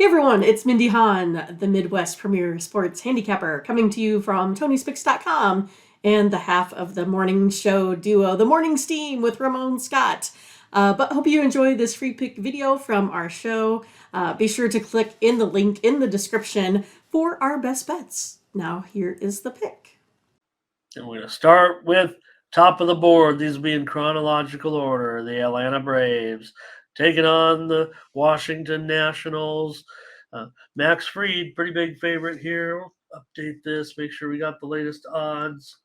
Hey everyone, it's Mindy Hahne, the Midwest premier sports handicapper, coming to you from TonySpicks.com and the half of the morning show duo, The Morning Steam with Ramon Scott. But hope you enjoy this free pick video from our show. Be sure to click in the link in the description for our best bets. Now here is the pick. And we're going to start with top of the board. These will be in chronological order. The Atlanta Braves taking on the Washington Nationals. Max Fried, pretty big favorite here. Update this, make sure we got the latest odds.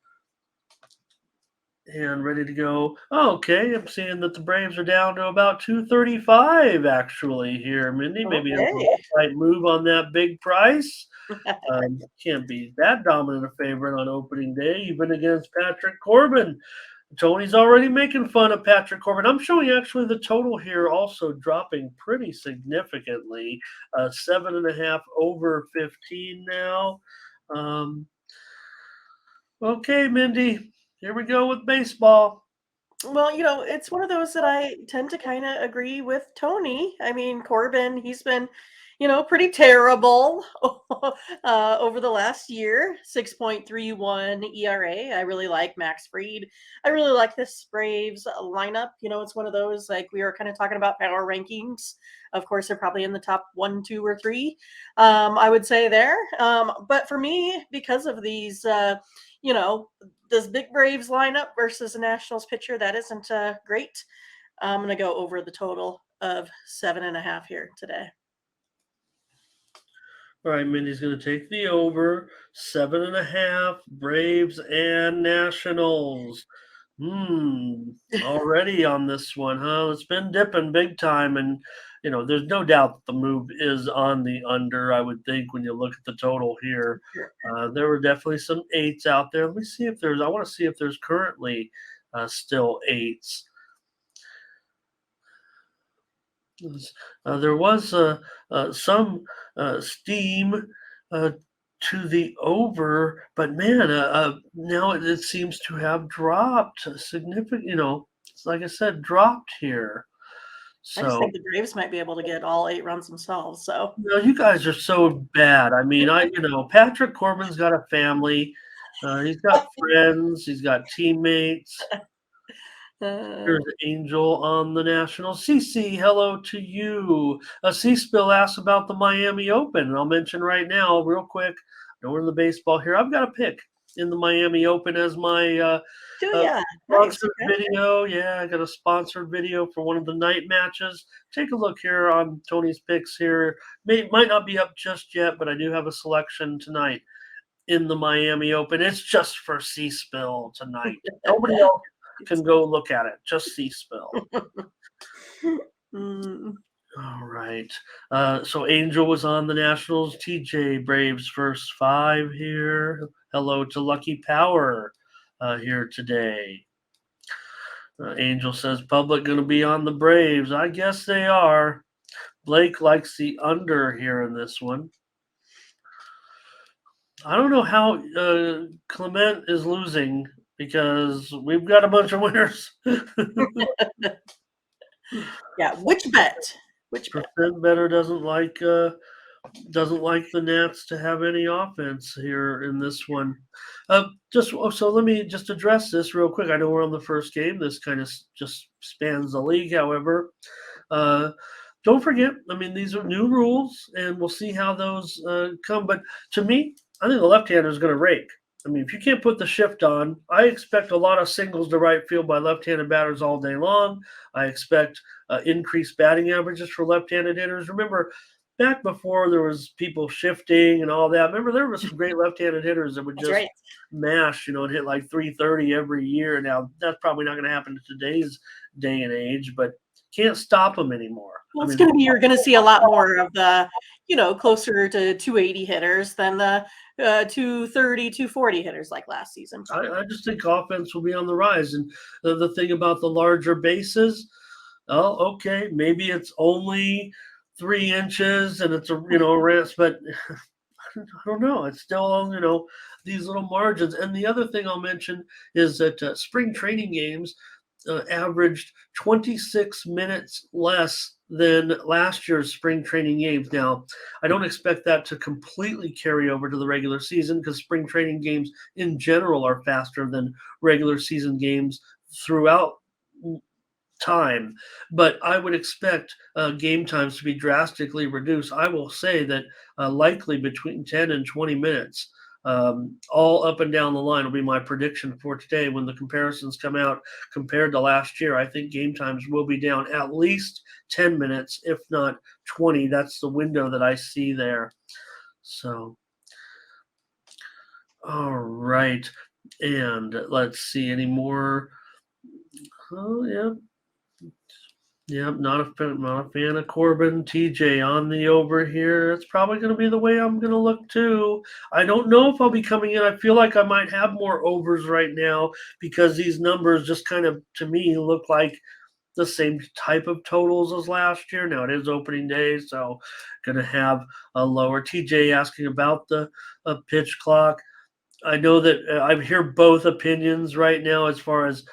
And ready to go. Oh, okay, I'm seeing that the Braves are down to about 235 actually here, Mindy. Maybe a slight move on that big price. Can't be that dominant a favorite on opening day, even against Patrick Corbin. Tony's already making fun of Patrick Corbin. I'm showing actually the total here also dropping pretty significantly. 7.5 over 15 now. Okay, Mindy, here we go with baseball. Well, it's one of those that I tend to kind of agree with Tony. I mean, Corbin, he's been, pretty terrible over the last year. 6.31 ERA. I really like Max Fried. I really like this Braves lineup. It's one of those, like we were kind of talking about power rankings. Of course, they're probably in the top 1, 2, or 3, I would say there. But for me, because of these, this big Braves lineup versus a Nationals pitcher, that isn't great. I'm going to go over the total of 7.5 here today. All right, Mindy's going to take the over 7.5 Braves and Nationals. Already on this one, huh? It's been dipping big time, and there's no doubt that the move is on the under. I would think when you look at the total here, there were definitely some 8s out there. Let me see if there's. I want to see if there's currently still 8s. There was some steam to the over, but man, now it seems to have dropped significantly. Like I said, dropped here. I just think the Braves might be able to get all 8 runs themselves. So you guys are so bad. I mean, Patrick Corbin's got a family. He's got friends. He's got teammates. Here's Angel on the Nationals. CC, hello to you. C-Spill asks about the Miami Open, and I'll mention right now, real quick, I know we're in the baseball here. I've got a pick in the Miami Open as my sponsored video. Yeah, I got a sponsored video for one of the night matches. Take a look here on Tony's picks here. Might not be up just yet, but I do have a selection tonight in the Miami Open. It's just for C-Spill tonight. Nobody else can go look at it. Just C-Spill. All right. So Angel was on the Nationals. TJ Braves first 5 here. Hello to Lucky Power here today. Angel says public going to be on the Braves. I guess they are. Blake likes the under here in this one. I don't know how Clement is losing because we've got a bunch of winners. Yeah, which bet? Which percent better doesn't like the Nats to have any offense here in this one. So let me just address this real quick. I know we're on the first game. This kind of just spans the league. However, don't forget, I mean, these are new rules, and we'll see how those come. But to me, I think the left-hander is going to rake. I mean, if you can't put the shift on, I expect a lot of singles to right field by left-handed batters all day long. I expect increased batting averages for left-handed hitters. Remember, back before there was people shifting and all that, remember there were some great left-handed hitters that would just mash, and hit like 330 every year. Now, that's probably not going to happen in today's day and age, but can't stop them anymore. Well, you're going to see a lot more of the, closer to 280 hitters than the 230, 240 hitters like last season. I just think offense will be on the rise. And the thing about the larger bases, okay, maybe it's only 3 inches and it's a rest, but I don't know. It's still these little margins. And the other thing I'll mention is that spring training games, averaged 26 minutes less than last year's spring training games. Now, I don't expect that to completely carry over to the regular season because spring training games in general are faster than regular season games throughout time, but I would expect game times to be drastically reduced. I will say that likely between 10 and 20 minutes, all up and down the line will be my prediction for today when the comparisons come out compared to last year. I think game times will be down at least 10 minutes, if not 20. That's the window that I see there. So, all right. And let's see any more. Oh, yeah. Yep, not a fan of Corbin. TJ on the over here. It's probably going to be the way I'm going to look too. I don't know if I'll be coming in. I feel like I might have more overs right now because these numbers just kind of, to me, look like the same type of totals as last year. Now it is opening day, so going to have a lower. TJ asking about the pitch clock. I know that I hear both opinions right now as far as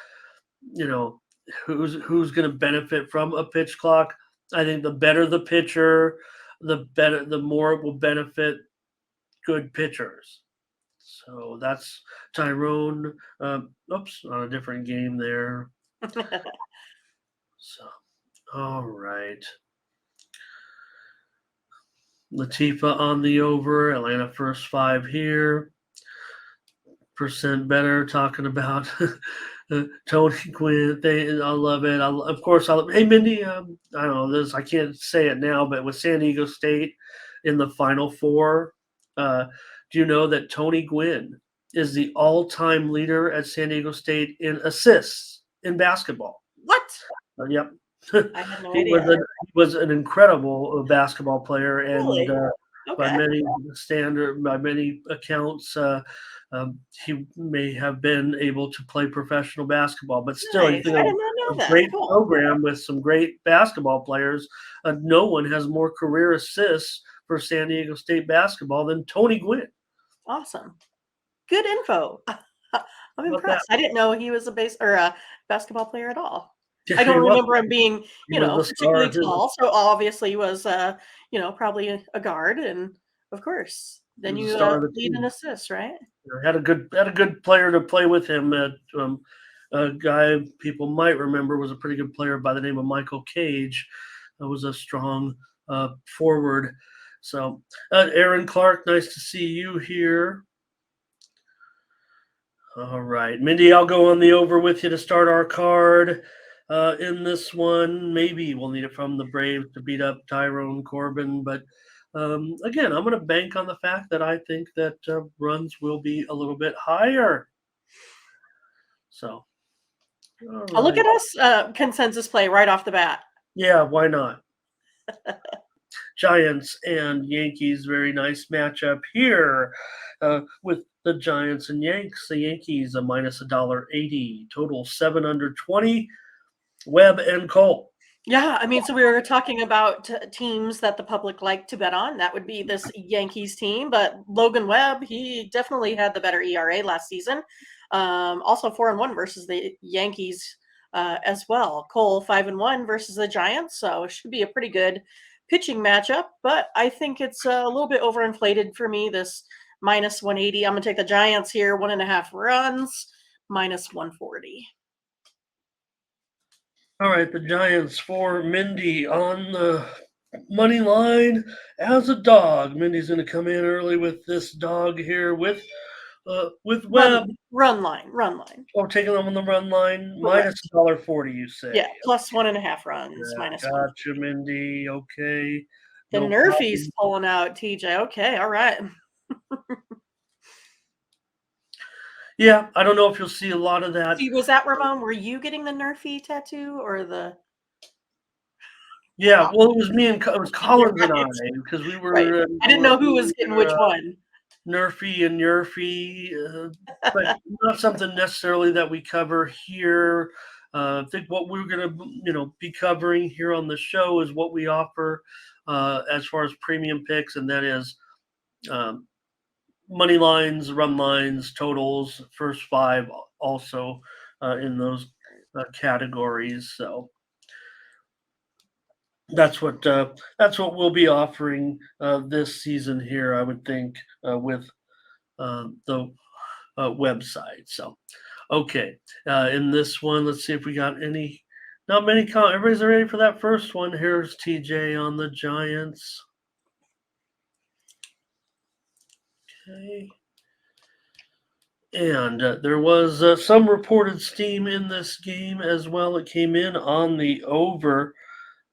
you know who's going to benefit from a pitch clock. I think the better the pitcher, the more it will benefit good pitchers. So that's Tyrone. Oops, on a different game there. So all right. Latifa on the over. Atlanta first five here. Percent better talking about Tony Gwynn. I love it. Of course, hey Mindy. I don't know this. I can't say it now, but with San Diego State in the Final Four, do you know that Tony Gwynn is the all-time leader at San Diego State in assists in basketball? What? Yep. I had no he idea. he was an incredible basketball player, and Really? by Okay. many accounts, he may have been able to play professional basketball. But still, you Nice. think I of did not a know that. great Cool. program with some great basketball players. No one has more career assists for San Diego State basketball than Tony Gwynn. Awesome. Good info. I'm How about that? impressed. I didn't know he was a base or a basketball player at all. I He don't was, remember him being, he was the star. particularly tall. So obviously he was, probably a guard, and of course, He then was the you star of the lead an team. assist, right? Had a good player to play with him. A guy people might remember was a pretty good player by the name of Michael Cage. Was a strong forward. So, Aaron Clark, nice to see you here. All right, Mindy, I'll go on the over with you to start our card. In this one, maybe we'll need it from the Braves to beat up Tyrone Corbin, but again, I'm going to bank on the fact that I think that runs will be a little bit higher. So, all Oh, look right. at us, consensus play right off the bat. Yeah, why not? Giants and Yankees, very nice matchup here with the Giants and Yanks. The Yankees a minus $1.80, total 720. Webb and Cole. Yeah, I mean, so we were talking about teams that the public like to bet on. That would be this Yankees team, but Logan Webb, he definitely had the better ERA last season. Also 4-1 versus the Yankees as well. Cole 5-1 versus the Giants, so it should be a pretty good pitching matchup. But I think it's a little bit overinflated for me. This minus 180. I'm gonna take the Giants here, 1.5 runs, minus 140. All right, the Giants for Mindy on the money line as a dog. Mindy's going to come in early with this dog here with Webb. Run line. Oh, taking them on the run line minus Correct. $1.40. You say? Yeah, plus 1.5 runs, Yeah, minus one. gotcha, Mindy. Okay, The no Nerfies problem. pulling out, TJ. Okay, all right. Yeah, I don't know if you'll see a lot of that. See, was that Ramon? Were you getting the Nerfy tattoo or the? Yeah, well, it was me and it was You're Collins and I right. because we Right. were I didn't know who was getting which one. Nerfy and Nerfy, but not something necessarily that we cover here. I think what we're going to, be covering here on the show is what we offer as far as premium picks, and that is um, money lines, run lines, totals, first five, also in those categories. So that's what we'll be offering this season here, I would think, with the website. So okay, in this one, let's see if we got any. Not many. Everybody's ready for that first one. Here's TJ on the Giants. Okay. And there was some reported steam in this game as well. It came in on the over.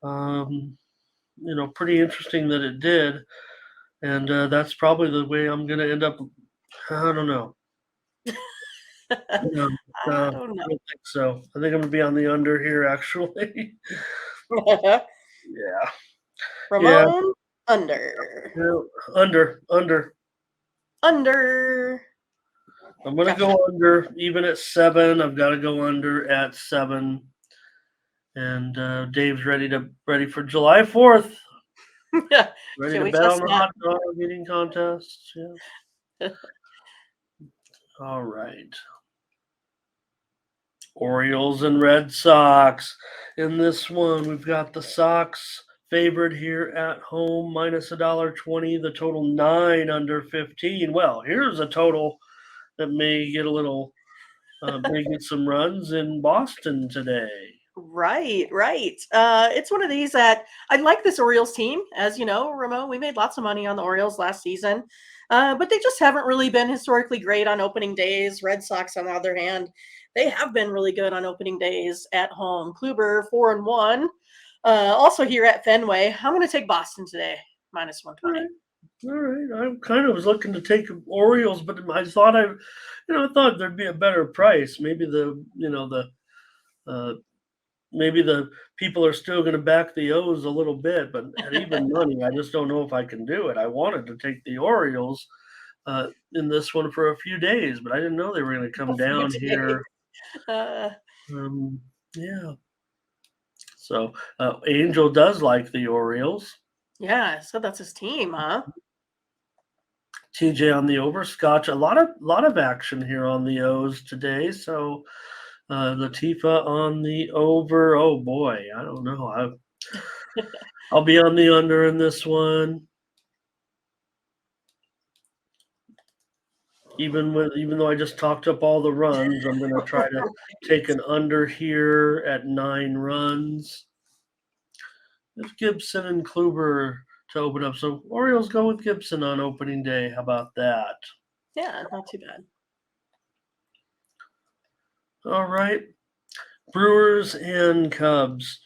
Um, pretty interesting that it did. And that's probably the way I'm going to end up. I don't know. Um, I I don't know. don't think so. I think I'm going to be on the under here, actually. Yeah. Yeah. Ramon, under. Yeah. Under. Under. I'm going to Gotcha. go under, even at 7. I've got to go under at 7. And Dave's ready for July 4th. Ready Can to we bet on test the that? hot dog eating contest. Yeah. All right. Orioles and Red Sox. In this one, we've got the Sox favored here at home, minus $1.20. The total 9 under 15. Well, here's a total that may get a little, may get some runs in Boston today. Right, right. It's one of these that I like this Orioles team. As you know, Ramon, we made lots of money on the Orioles last season, but they just haven't really been historically great on opening days. Red Sox, on the other hand, they have been really good on opening days at home. Kluber 4-1. Also here at Fenway, I'm going to take Boston today, minus All 120. right. All right. I kind of was looking to take Orioles, but I thought I thought there'd be a better price. Maybe the people are still going to back the O's a little bit, but at even money, I just don't know if I can do it. I wanted to take the Orioles in this one for a few days, but I didn't know they were going to come A few down days. here. Uh, Yeah. So Angel does like the Orioles. yeah, so that's his team, huh? TJ on the over. Scotch. A lot of action here on the O's today. So Latifa on the over. Oh boy, I don't know. I'll be on the under in this one. Even though I just talked up all the runs, I'm going to try to take an under here at 9 runs. There's Gibson and Kluber to open up. So Orioles go with Gibson on opening day. How about that? Yeah, not too bad. All right. Brewers and Cubs.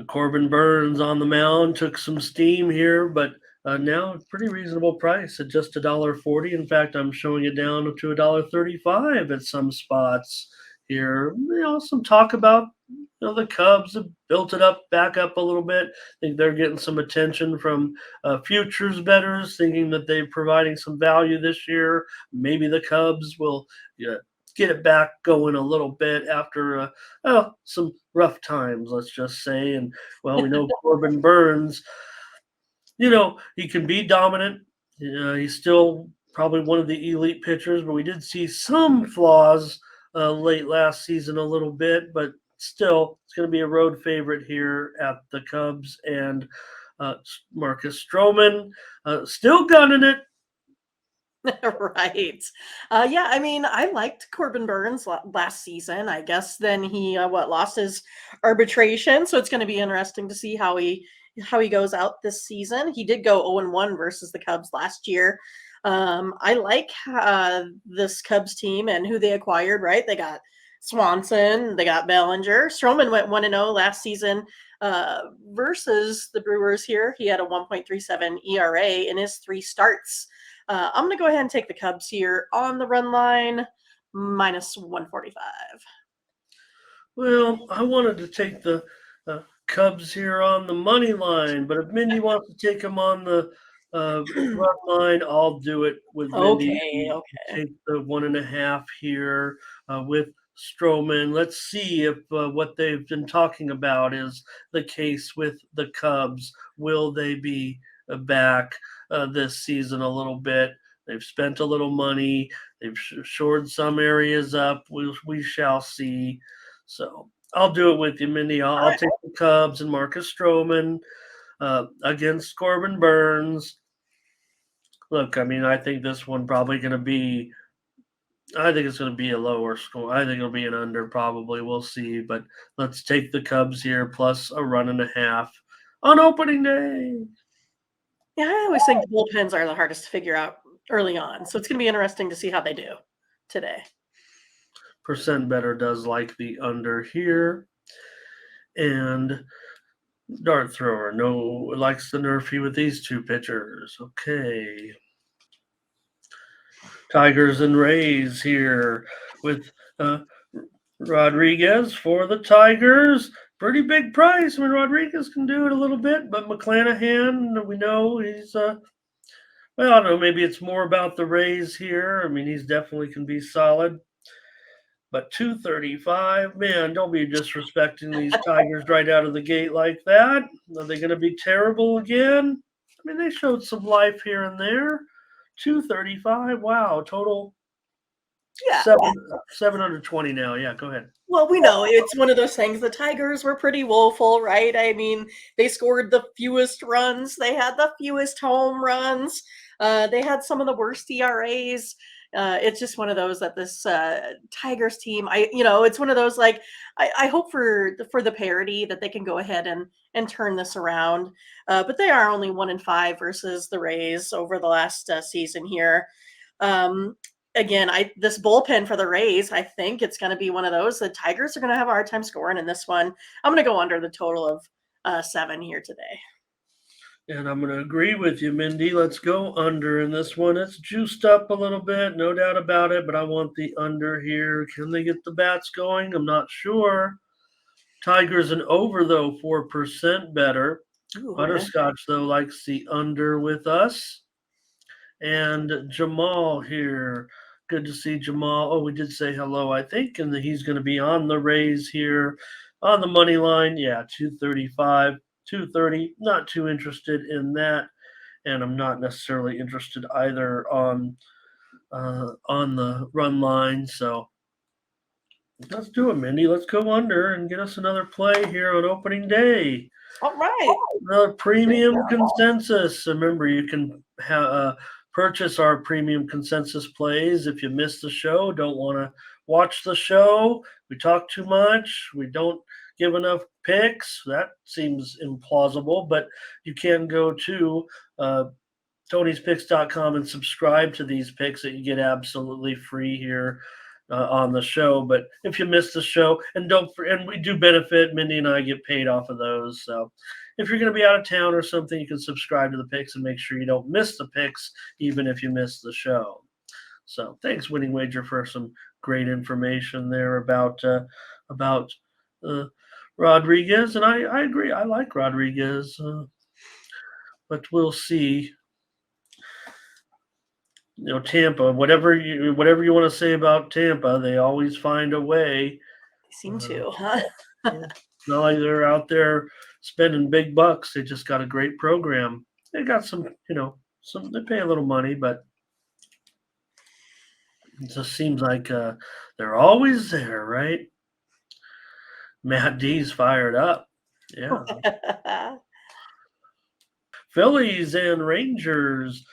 Corbin Burns on the mound took some steam here, but now a pretty reasonable price at just $1.40. In fact, I'm showing it down to $1.35 at some spots here. Some talk about the Cubs have built it up back up a little bit. I think they're getting some attention from futures bettors, thinking that they're providing some value this year. Maybe the Cubs will get it back going a little bit after some rough times, let's just say. And well, we know Corbin Burns, he can be dominant. He's still probably one of the elite pitchers, but we did see some flaws late last season a little bit, but still, it's going to be a road favorite here at the Cubs. And Marcus Stroman still gunning it. Right. Yeah, I mean, I liked Corbin Burns last season. I guess then he lost his arbitration, so it's going to be interesting to see how he goes out this season. He did go 0-1 versus the Cubs last year. I like this Cubs team and who they acquired, right? They got Swanson, they got Bellinger. Stroman went 1-0 last season versus the Brewers here. He had a 1.37 ERA in his 3 starts. I'm going to go ahead and take the Cubs here on the run line, minus 145. Well, I wanted to take the Cubs here on the money line, but if Mindy wants to take them on the run line, I'll do it with Mindy. Okay, okay. Take the 1.5 here with Stroman. Let's see if what they've been talking about is the case with the Cubs. Will they be back this season a little bit? They've spent a little money. They've shored some areas up. We shall see. So I'll do it with you, Mindy. I'll, All I'll right. take the Cubs and Marcus Stroman against Corbin Burns. Look, I mean, I think this one probably going to be. I think it's going to be a lower score. I think it'll be an under, probably. We'll see. But let's take the Cubs here plus a run and a half on opening day. Yeah, I always think the bullpens are the hardest to figure out early on. So it's going to be interesting to see how they do today. Percent better does like the under here. And dart thrower, no, likes the nerfy with these two pitchers. Okay. Tigers and Rays here with Rodriguez for the Tigers. Pretty big price. I mean, Rodriguez can do it a little bit, but McClanahan, we know he's well, I don't know. Maybe it's more about the Rays here. I mean, he's definitely can be solid. But 235, man, don't be disrespecting these Tigers right out of the gate like that. Are they going to be terrible again? I mean, they showed some life here and there. 235, wow, total Yeah. 720 now. Yeah, go ahead. Well, we know it's one of those things. The Tigers were pretty woeful, right? I mean, they scored the fewest runs, they had the fewest home runs, they had some of the worst ERAs. It's just one of those that this Tigers team, it's one of those like I hope for the parity that they can go ahead and turn this around. But they are only 1-5 versus the Rays over the last season here. Again, this bullpen for the Rays, I think it's going to be one of those. The Tigers are going to have a hard time scoring in this one. I'm going to go under the total of 7 here today. And I'm going to agree with you, Mindy. Let's go under in this one. It's juiced up a little bit, no doubt about it, but I want the under here. Can they get the bats going? I'm not sure. Tigers and over, though, 4% better. Ooh, Butterscotch, though, likes the under with us. And Jamal here. Good to see Jamal. Oh, we did say hello, I think, and he's going to be on the Rays here on the money line. Yeah, 235, 230. Not too interested in that, and I'm not necessarily interested either on the run line. So let's do it, Mindy. Let's go under and get us another play here on opening day. all right. Another premium consensus. Remember, you can purchase our premium consensus plays if you missed the show, don't want to watch the show, we talk too much, we don't give enough picks. That seems implausible, but you can go to Tony'sPicks.com and subscribe to these picks that you get absolutely free here on the show. But if you missed the show, and we do benefit, Mindy and I get paid off of those. So if you're going to be out of town or something, you can subscribe to the picks and make sure you don't miss the picks, even if you miss the show. So thanks, Winning Wager, for some great information there about Rodriguez. And I agree. I like Rodriguez, but we'll see. Tampa, whatever you want to say about Tampa, they always find a way. They seem to, huh? It's not like they're out there spending big bucks. They just got a great program. They got some, they pay a little money, but it just seems like they're always there, right? Matt D's fired up. Yeah. Phillies and Rangers.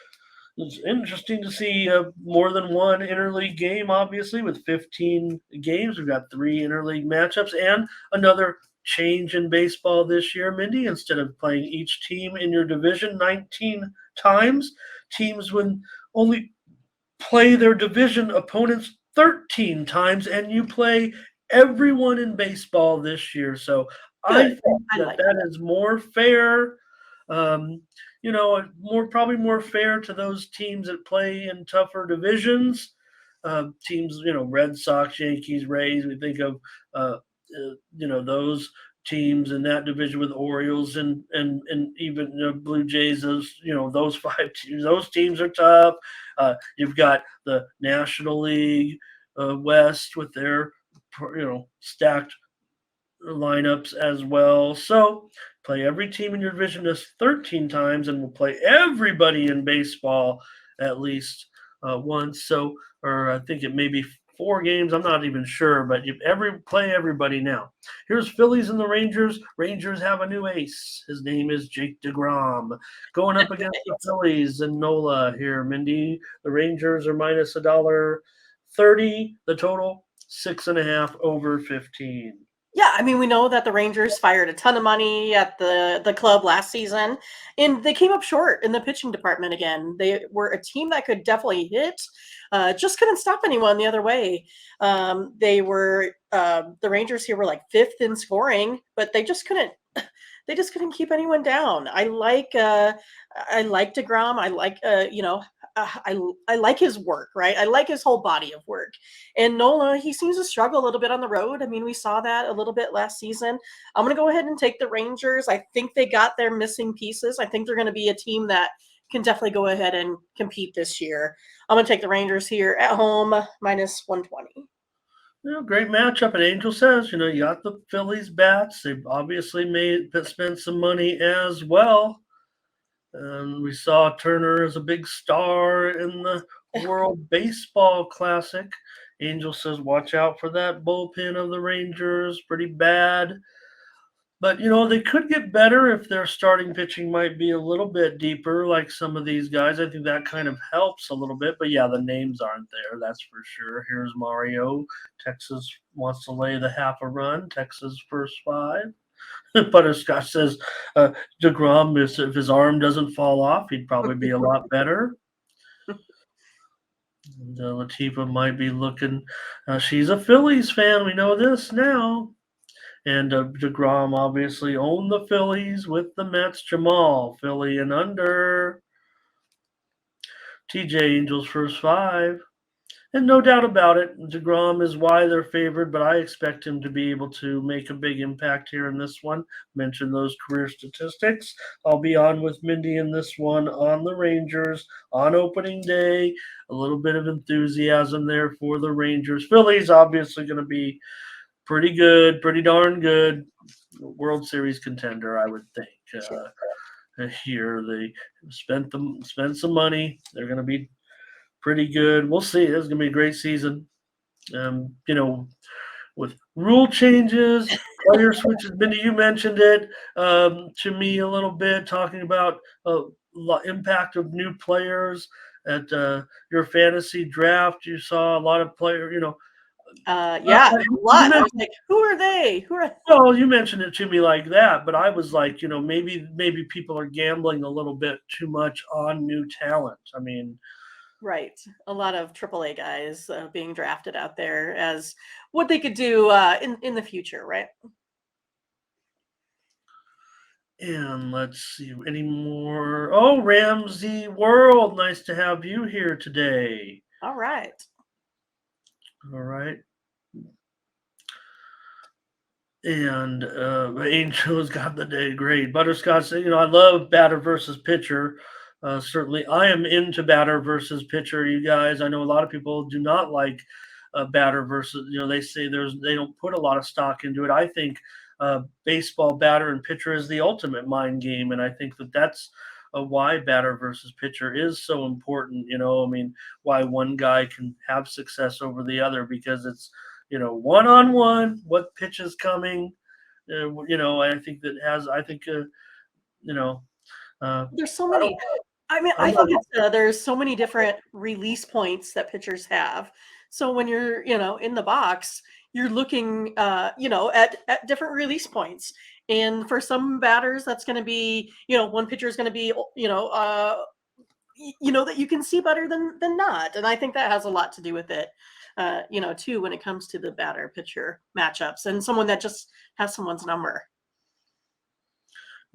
It's interesting to see more than one interleague game, obviously, with 15 games. We've got 3 interleague matchups and another change in baseball this year, Mindy. Instead of playing each team in your division 19 times, teams would only play their division opponents 13 times, and you play everyone in baseball this year. So I think that is more fair. Probably more fair to those teams that play in tougher divisions. Teams, Red Sox, Yankees, Rays. We think of, those teams in that division with Orioles and even Blue Jays. Those 5 teams. Those teams are tough. You've got the National League West with their, stacked lineups as well. So play every team in your division just 13 times, and we'll play everybody in baseball at least once. So, or I think it may be 4 games. I'm not even sure, but you play everybody now. Here's Phillies and the Rangers. Rangers have a new ace. His name is Jake DeGrom. Going up against the Phillies and Nola here. Mindy, the Rangers are minus $1.30. The total 6.5 over 15. Yeah, I mean, we know that the Rangers fired a ton of money at the club last season, and they came up short in the pitching department again. They were a team that could definitely hit, just couldn't stop anyone the other way. The Rangers here were like 5th in scoring, but they just couldn't. They just couldn't keep anyone down. I like DeGrom. I like I like his work, right? I like his whole body of work. And Nola, he seems to struggle a little bit on the road. I mean, we saw that a little bit last season. I'm going to go ahead and take the Rangers. I think they got their missing pieces. I think they're going to be a team that can definitely go ahead and compete this year. I'm going to take the Rangers here at home, minus 120. Great matchup. And Angel says, you got the Phillies bats. They've obviously spent some money as well. And we saw Turner as a big star in the World Baseball Classic. Angel says, watch out for that bullpen of the Rangers. Pretty bad. But, they could get better if their starting pitching might be a little bit deeper, like some of these guys. I think that kind of helps a little bit. But, yeah, the names aren't there, that's for sure. Here's Mario. Texas wants to lay the half a run. Texas first 5. Butterscotch says DeGrom, if his arm doesn't fall off, he'd probably be a lot better. And, Latifah might be looking. She's a Phillies fan. We know this now. And DeGrom obviously owned the Phillies with the Mets. Jamal, Philly and under. TJ Angels first 5. And no doubt about it, DeGrom is why they're favored, but I expect him to be able to make a big impact here in this one. Mention those career statistics. I'll be on with Mindy in this one on the Rangers on opening day. A little bit of enthusiasm there for the Rangers. Phillies obviously going to be pretty good, pretty darn good. World Series contender, I would think. Here they spent some money. They're going to be pretty good. We'll see. It's going to be a great season. With rule changes, player switches. Mindy, you mentioned it to me a little bit, talking about the impact of new players at your fantasy draft. You saw a lot of players, Yeah, a lot. I was like, who are they? Well, you mentioned it to me like that, but I was like, maybe people are gambling a little bit too much on new talent. I mean, right. A lot of AAA guys being drafted out there as what they could do in the future, right? And let's see, any more? Oh, Ramsey World, nice to have you here today. All right. All right. And Angel's got the day great. Butterscotch said, I love batter versus pitcher. Certainly, I am into batter versus pitcher, you guys. I know a lot of people do not like batter versus, they say they don't put a lot of stock into it. I think baseball batter and pitcher is the ultimate mind game. And I think that's why batter versus pitcher is so important. Why one guy can have success over the other, because it's, one-on-one, what pitch is coming, I think there's so many. I think there's so many different release points that pitchers have. So when you're, in the box, you're looking, at different release points. And for some batters, that's going to be, one pitcher is going to be, that you can see better than not. And I think that has a lot to do with it, too, when it comes to the batter pitcher matchups and someone that just has someone's number.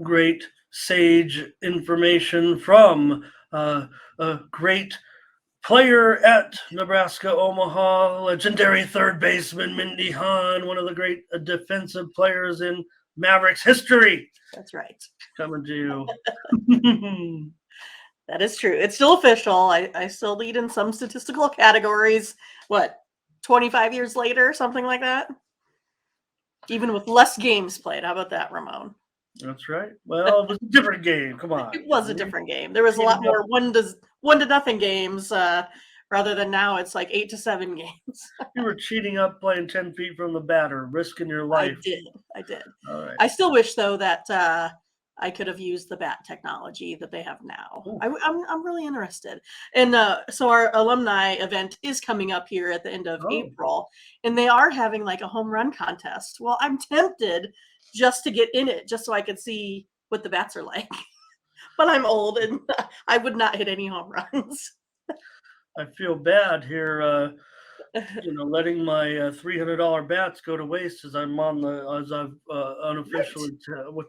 Great sage information from a great player at Nebraska Omaha, legendary third baseman Mindy Hahne, one of the great defensive players in Mavericks history. That's right. Coming to you. That is true. It's still official. I still lead in some statistical categories. 25 years later, something like that? Even with less games played. How about that, Ramon? That's right. Well, it was a different game. Come on. It was a different game. There was a lot more one to nothing games rather than now it's like 8 to 7 games. You were cheating up playing 10 feet from the batter, risking your I life. did. I did. All right. I still wish though that I could have used the bat technology that they have now. Ooh. I'm really interested. And so our alumni event is coming up here at the end of Oh, April, and they are having like a home run contest. Well, I'm tempted just to get in it, just so I could see what the bats are like. But I'm old and I would not hit any home runs. I feel bad here. Letting my $300 bats go to waste as I've Right. unofficially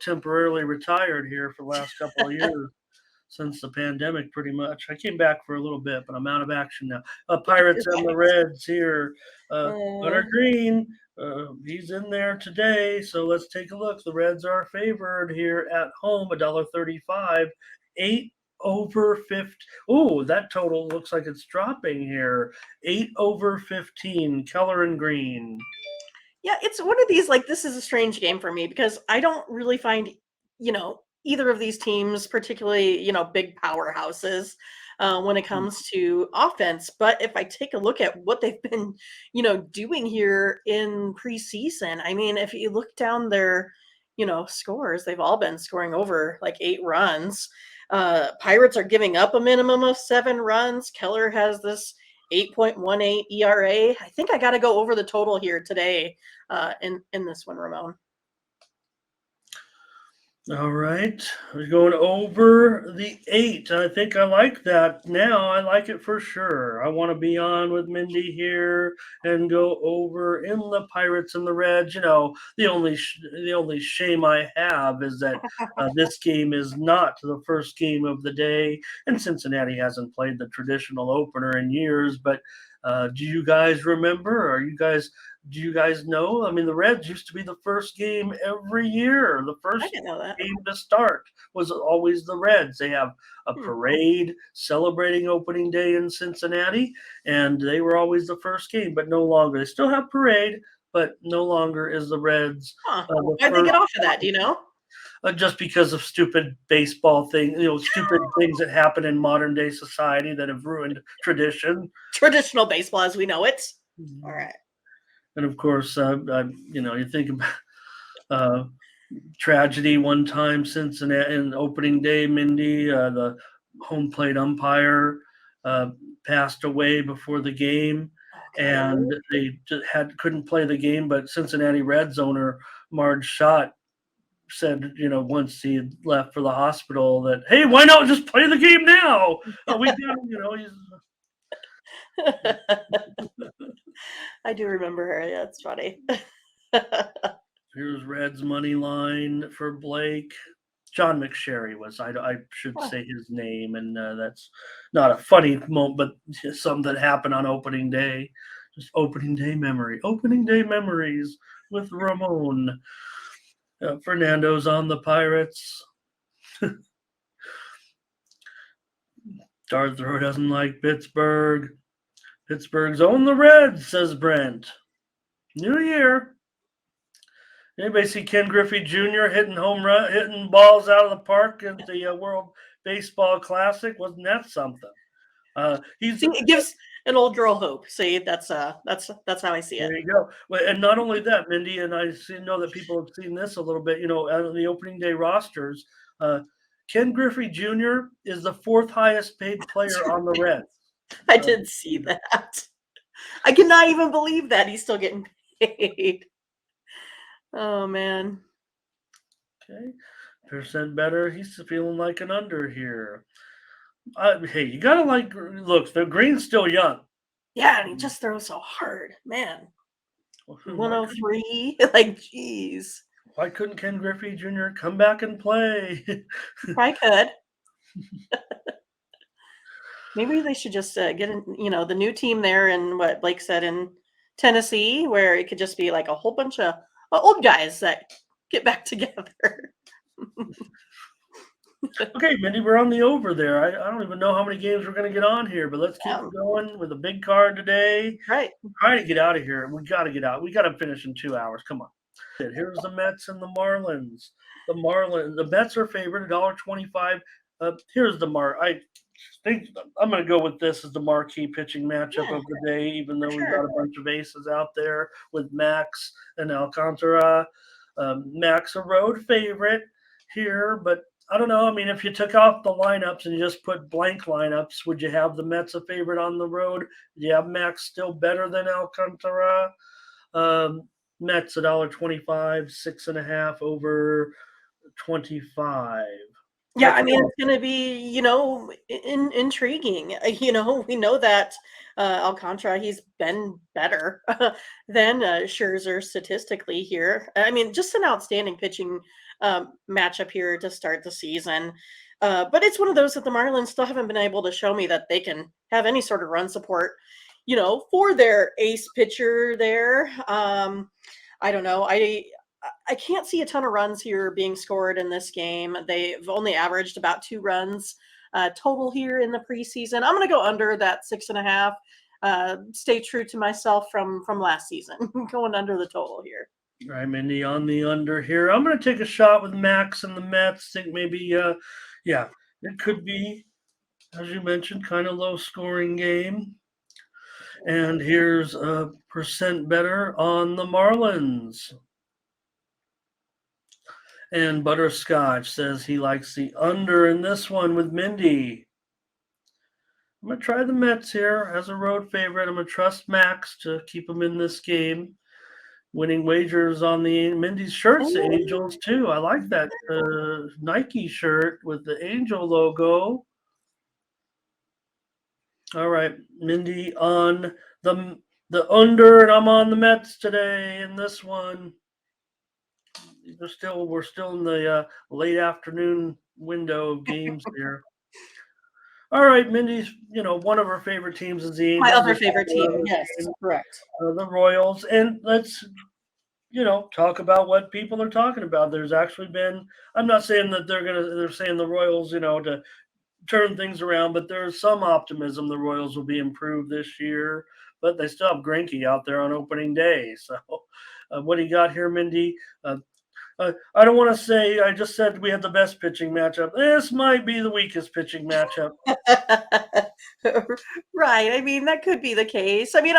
temporarily retired here for the last couple of years since the pandemic. Pretty much, I came back for a little bit, but I'm out of action now. Pirates and the Reds here. Hunter Uh, Green, he's in there today, so let's take a look. The Reds are favored here at home, $1.35, 8/50. Oh, that total looks like it's dropping here. 8/15. Keller and Green. yeah, it's one of these, like, this is a strange game for me because I don't really find, either of these teams particularly, big powerhouses when it Hmm. comes to offense. But if I take a look at what they've been, doing here in preseason, I mean, if you look down their, scores, they've all been scoring over like 8 runs. Pirates are giving up a minimum of 7 runs. Keller has this 8.18 ERA. I think I got to go over the total here today in this one, Ramon. All right. We're going over the 8. I think I like that now. I like it for sure. I want to be on with Mindy here and go over in the Pirates and the Reds. The only shame I have is that this game is not the first game of the day, and Cincinnati hasn't played the traditional opener in years. But do you guys remember? Do you guys know? I mean, the Reds used to be the first game every year. The I first didn't know that. game to start was always the Reds. They have a Hmm. parade celebrating opening day in Cincinnati, and they were always the first game, but no longer. They still have parade, but no longer is the Reds Huh. the Why'd they first. get off of that? Do you know? Just because of stupid baseball things, stupid things that happen in modern day society that have ruined tradition. Traditional baseball as we know it. All right. And of course, you think about uh, tragedy one time, Cincinnati, in opening day, Mindy, the home plate umpire, uh, passed away before the game, Okay. and they just couldn't play the game. But Cincinnati Reds owner Marge Schott said, once he left for the hospital, that hey, why not just play the game now? We got him. I do remember her. Yeah, it's funny. Here's Reds money line for Blake. John McSherry was. I should Huh. say his name, and that's not a funny moment, but something that happened on opening day. Just opening day memory. Opening day memories with Ramon. Fernando's on the Pirates. Darthrow doesn't like Pittsburgh. Pittsburgh's own the Reds, says Brent. New year. Anybody see Ken Griffey Jr. hitting balls out of the park at the World Baseball Classic? Wasn't that something? He's See, it gives an old girl hope. See, that's how I see it. There you go. Well, and not only that, Mindy, and know that people have seen this a little bit. Out of the opening day rosters, Ken Griffey Jr. is the 4th highest paid player on the Reds. I did see that. I cannot even believe that he's still getting paid. Oh man. Okay, percent better. He's feeling like an under here. Hey, you gotta look. The Green's still young. Yeah, and he just throws so hard, man. Why couldn't, 103, like, geez. why couldn't Ken Griffey Jr. come back and play? I could. Maybe they should just get in, the new team there in what Blake said in Tennessee, where it could just be like a whole bunch of old guys that get back together. Okay, Mindy, we're on the over there. I don't even know how many games we're going to get on here, but let's keep going with a big card today. Right. Try to get out of here. We got to get out. We got to finish in 2 hours. Come on. Here's the Mets and the Marlins. The Mets are favored $1.25. Here's the think I'm going to go with this as the marquee pitching matchup Yeah, of the day, even for though we've got sure. a bunch of aces out there with Max and Alcantara. Max a road favorite here, but I don't know. I mean, if you took off the lineups and you just put blank lineups, would you have the Mets a favorite on the road? Do you have Max still better than Alcantara? Mets $1.25, 6.5 over 25. Yeah, What I you mean, think? it's gonna be, intriguing. We know that Alcantara, he's been better than Scherzer statistically here. I mean, just an outstanding pitching matchup here to start the season. But it's one of those that the Marlins still haven't been able to show me that they can have any sort of run support, for their ace pitcher there. I don't know. I can't see a ton of runs here being scored in this game. They've only averaged about 2 runs total here in the preseason. I'm going to go under that 6.5. Stay true to myself from last season, going under the total here. All right, Mindy, on the under here. I'm going to take a shot with Max and the Mets. Think maybe, yeah, it could be, as you mentioned, kind of low scoring game. And here's a percent better on the Marlins. And Butterscotch says he likes the under in this one with Mindy. I'm going to try the Mets here as a road favorite. I'm going to trust Max to keep him in this game. Winning wagers on the Mindy's shirts, the Oh, Angels too. I like that Nike shirt with the Angel logo. All right, Mindy on the under, and I'm on the Mets today in this one. We're still in the late afternoon window of games here. All right, Mindy's, one of her favorite teams is the my Angels. other This favorite is team. Yes, correct. the Royals, and let's talk about what people are talking about. There's actually been. I'm not saying that they're saying the Royals, to turn things around, but there's some optimism the Royals will be improved this year. But they still have Greinke out there on opening day. So, what do you got here, Mindy? I don't want to say. I just said we had the best pitching matchup. This might be the weakest pitching matchup. Right. I mean, that could be the case. I mean,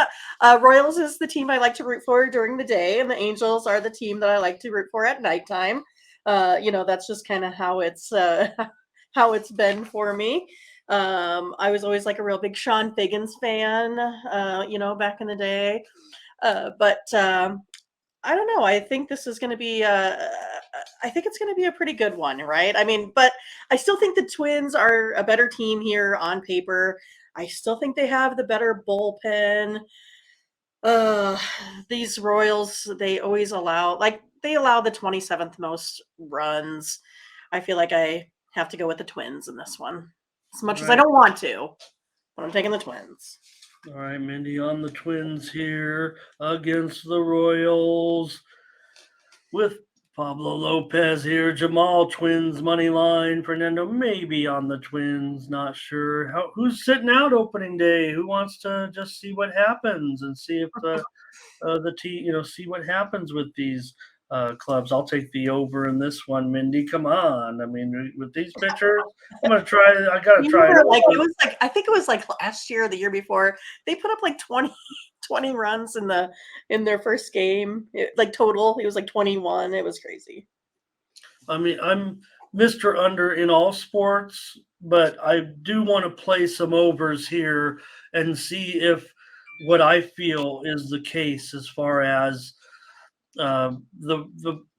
Royals is the team I like to root for during the day, and the Angels are the team that I like to root for at nighttime. That's just kind of how it's how it's been for me. I was always like a real big Sean Figgins fan, back in the day. But I don't know. I think this is going to be. I think it's going to be a pretty good one, right? I mean, but I still think the Twins are a better team here on paper. I still think they have the better bullpen. Uh, these Royals, they always they allow the 27th most runs. I feel like I have to go with the Twins in this one, as All much as I right, don't want to, but I'm taking the Twins. all right, Mindy on the Twins here against the Royals with Pablo Lopez here. Jamal Twins money line. Fernando maybe on the Twins. Not sure who's sitting out opening day. Who wants to just see what happens and see if the team, see what happens with these clubs. I'll take the over in this one, Mindy. Come on. I mean, with these pitchers, I'm gonna try it. I gotta try it. Remember, like it was like I think it was like last year or the year before, they put up like 20 runs in their first game. Like total, it was like 21. It was crazy. I mean, I'm Mr. Under in all sports, but I do want to play some overs here and see if what I feel is the case as far as the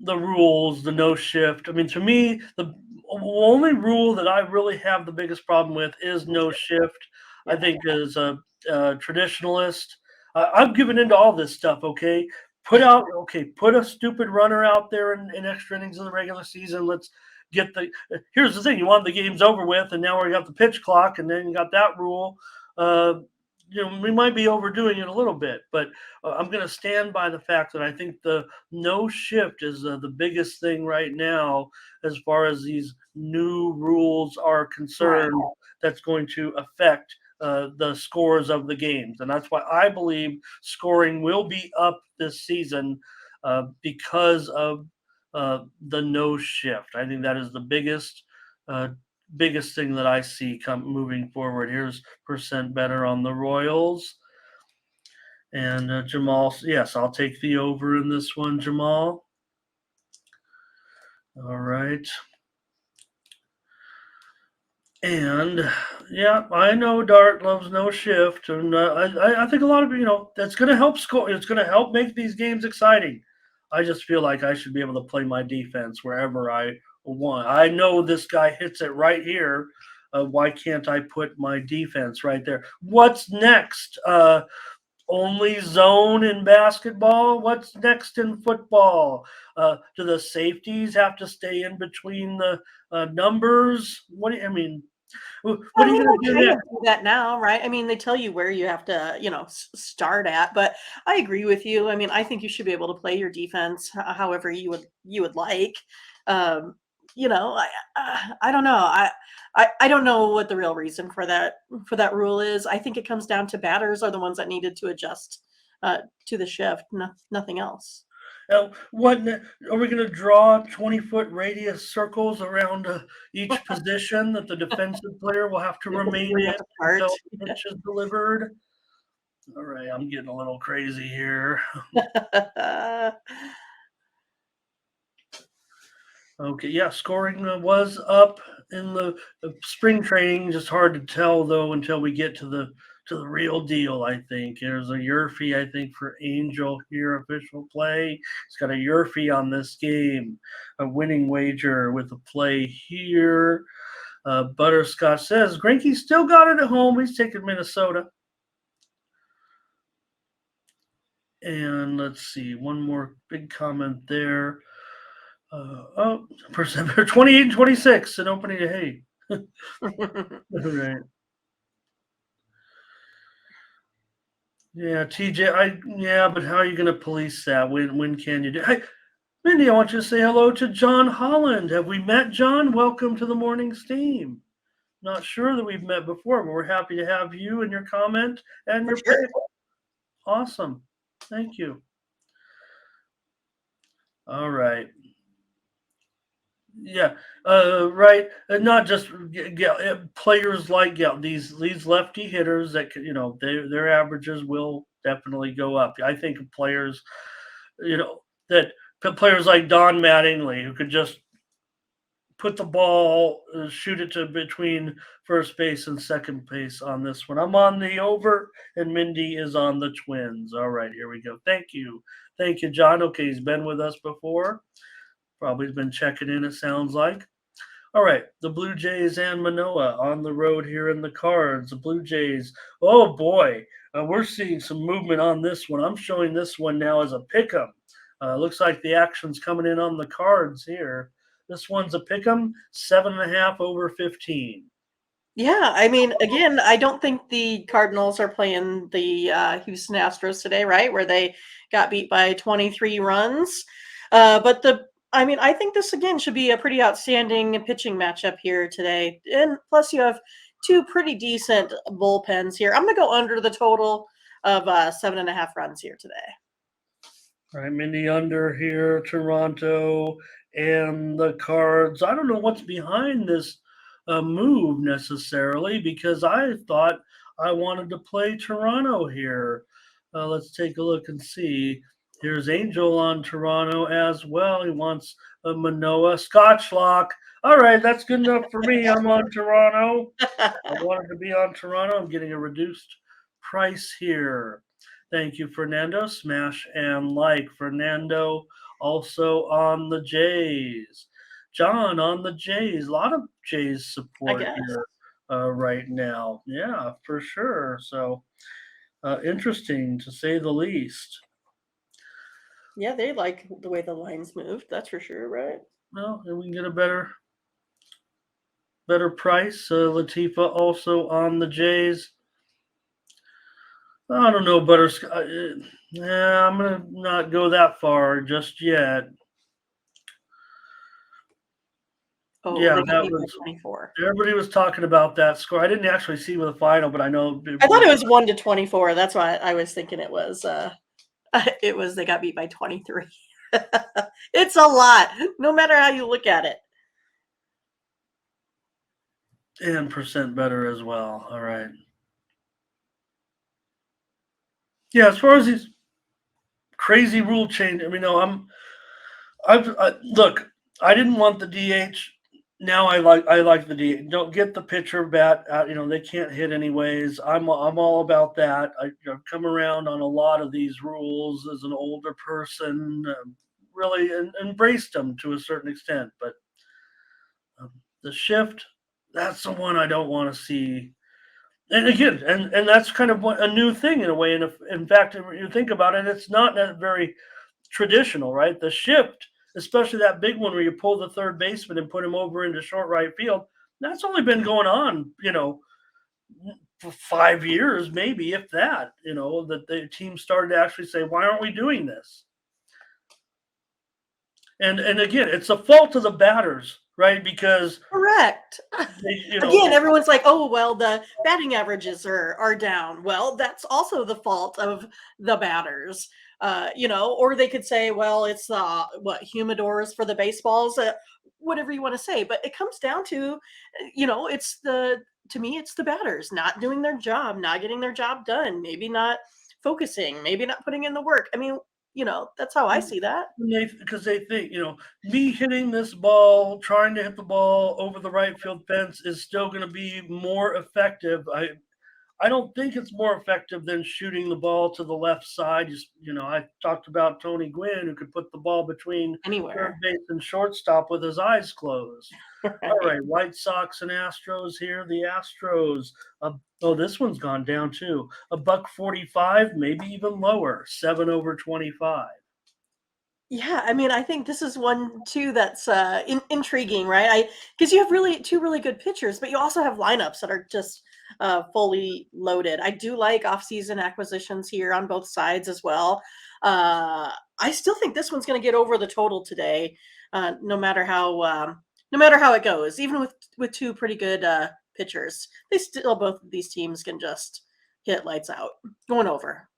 rules, the no shift. I mean, to me, the only rule that I really have the biggest problem with is no shift. I Yeah. think as a traditionalist, I'm giving into all this stuff. Put a stupid runner out there in extra innings in the regular season. Let's get the. Here's the thing: you want the game's over with, and now we got the pitch clock, and then you got that rule. Uh, we might be overdoing it a little bit, but I'm going to stand by the fact that I think the no shift is the biggest thing right now as far as these new rules are Right. concerned that's going to affect the scores of the games. And that's why I believe scoring will be up this season because of the no shift. I think that is the biggest biggest thing that I see moving forward. Here's percent better on the Royals. And Jamal, yes, I'll take the over in this one, Jamal. All right. And yeah, I know Dart loves no shift, and I think a lot of that's going to help score. It's going to help make these games exciting. I just feel like I should be able to play my defense wherever I want. I know this guy hits it right here. Why can't I put my defense right there? What's next? Only zone in basketball? What's next in football? Do the safeties have to stay in between the numbers? What do you, I mean? What I are you mean, going they to do kind of next? do that now, right? I mean, they tell you where you have to, start at. But I agree with you. I mean, I think you should be able to play your defense however you would like. Um, I don't know. I don't know what the real reason for that rule is. I think it comes down to batters are the ones that needed to adjust to the shift, nothing else. Are we going to draw 20-foot radius circles around each position that the defensive player will have to remain Where you in have to start. until the pitch is delivered? All right, I'm getting a little crazy here. Okay, yeah, scoring was up in the spring training. Just hard to tell though until we get to the real deal. I think there's a Yurfie. I think for Angel here, official play. He's got a Yurfie on this game, a winning wager with a play here. Butterscotch says Greinke still got it at home. He's taking Minnesota. And let's see, one more big comment there. 28 and 26 in opening day. Right. Yeah, TJ. Yeah, but how are you going to police that? When can you do? Hey, Mindy, I want you to say hello to John Holland. Have we met John? Welcome to the morning steam. Not sure that we've met before, but we're happy to have you and your comment and For your sure. pick. Awesome. Thank you. All right. Yeah, right. And not just players like these lefty hitters that their averages will definitely go up. I think of players, that players like Don Mattingly who could just put the ball, shoot it to between first base and second base on this one. I'm on the over, and Mindy is on the Twins. All right, here we go. Thank you, John. Okay, he's been with us before. Probably been checking in. It sounds like. All right, the Blue Jays and Manoah on the road here in the Cards. The Blue Jays, oh boy, we're seeing some movement on this one. I'm showing this one now as a pick'em. Looks like the action's coming in on the Cards here. This one's a pick'em, 7.5 over 15. Yeah, I mean, again, I don't think the Cardinals are playing the Houston Astros today, right? Where they got beat by 23 runs. I mean, I think this again should be a pretty outstanding pitching matchup here today. And plus, you have two pretty decent bullpens here. I'm going to go under the total of 7.5 runs here today. All right, Mindy under here, Toronto and the Cards. I don't know what's behind this move necessarily because I thought I wanted to play Toronto here. Let's take a look and see. Here's Angel on Toronto as well. He wants a Manoah Scotch lock. All right, that's good enough for me. I'm on Toronto. I wanted to be on Toronto. I'm getting a reduced price here. Thank you, Fernando. Smash and like. Fernando also on the Jays. John on the Jays. A lot of Jays I support guess. here right now. Yeah, for sure. So interesting to say the least. Yeah, they like the way the lines moved. That's for sure, right? Well, and we can get a better price. Latifa also on the Jays. I don't know, Butterscotch. Yeah, I'm gonna not go that far just yet. Oh, Yeah, they got that beat by was 24. everybody was talking about that score. I didn't actually see with the final, but I know I thought it was 1-24. That's why I was thinking it was they got beat by 23. It's a lot, no matter how you look at it. And percent better as well. All right. Yeah, as far as these crazy rule change, I mean, no, look. I didn't want the DH. Now I like the DH. Don't get the pitcher bat out. They can't hit anyways. I'm all about that. I've come around on a lot of these rules as an older person. Really embraced them to a certain extent, but the shift, that's the one I don't want to see. And again, and that's kind of a new thing in a way. And if, in fact, if you think about it, it's not that very traditional, right? The shift, especially that big one where you pull the third baseman and put him over into short right field, that's only been going on, for 5 years, maybe if that. That the team started to actually say, "Why aren't we doing this?" And again, it's the fault of the batters, right? Because Correct. they, Again, everyone's like, "Oh, well, the batting averages are down." Well, that's also the fault of the batters. Or they could say, "Well, it's humidors for the baseballs." Whatever you want to say, but it comes down to, it's to me, it's the batters not doing their job, not getting their job done, maybe not focusing, maybe not putting in the work. I mean, that's how I see that. because they think, me hitting this ball, trying to hit the ball over the right field fence is still going to be more effective. I don't think it's more effective than shooting the ball to the left side. I talked about Tony Gwynn, who could put the ball between third Anywhere. base and shortstop with his eyes closed. All Right. right, White Sox and Astros here. The Astros. Oh, this one's gone down too. $1.45, maybe even lower. 7/25. Yeah, I mean, I think this is one too that's intriguing, right? Because you have two really good pitchers, but you also have lineups that are just fully loaded. I do like off-season acquisitions here on both sides as well. I still think this one's going to get over the total today, no matter how it goes. Even with two pretty good pitchers, both of these teams can just hit lights out, going over.